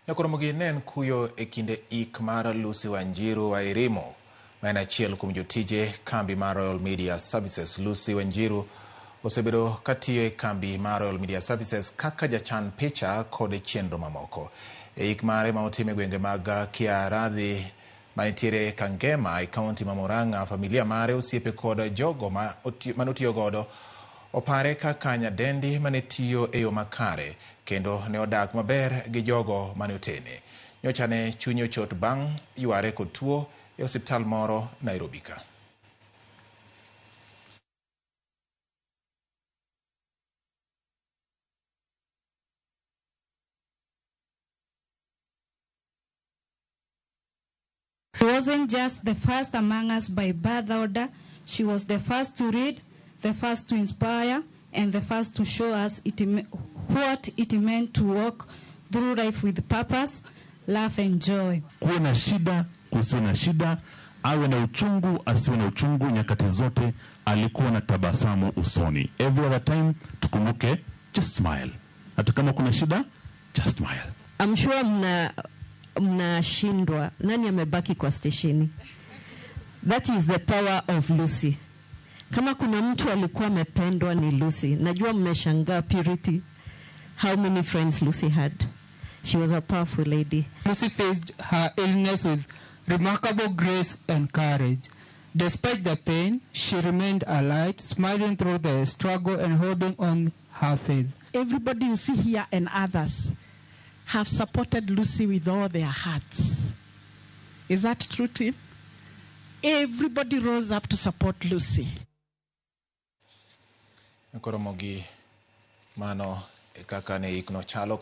Ramogi nen kuyo e kinde ik mar Lucy Wanjiru Wairimu, ma en achiel kuom jotije kambi mar Royal Media Services. Lucy Wanjiru osebedo katiyo e kambi mar Royal Media Services kaka Jachan Picha kod chenro mamoko. E ik mare ma otime gwenge mag Kiaradhi manitiere Kangema e kaunti ma Murang'a, familia mare, osiepe kod jogo manotiyo godo opare kaka nyadendi manetiyo e yo makare kendo ne odak maber gi jogo mane otene. Nyocha ne chunye ochot bang' yware kod tuo e osiptal moro Nairobi ka. She wasn't just the first among us by birth order. She was the first to read, the first to inspire, and the first to show us what it meant to walk through life with purpose, love, and joy. Kuwe na shida, kusiwe na shida, awe na uchungu, asiwe na uchungu, nyakati zote alikuwa na tabasamu usoni. Every other time, tukumbuke, just smile. Hata kama kuna shida, just smile. I'm sure mnashindwa nani amebaki kwa stesheni. That is the power of Lucy. Kama kuna mtu alikuwa amependwa ni Lucy. Najua mmeshangaa Purity. How many friends Lucy had. She was a powerful lady. Lucy faced her illness with remarkable grace and courage. Despite the pain, she remained alive, smiling through the struggle and holding on her faith. Everybody you see here and others have supported Lucy with all their hearts. Is that true, Tim? Everybody rose up to support Lucy. Ramogi mano kaka ne ikno chalo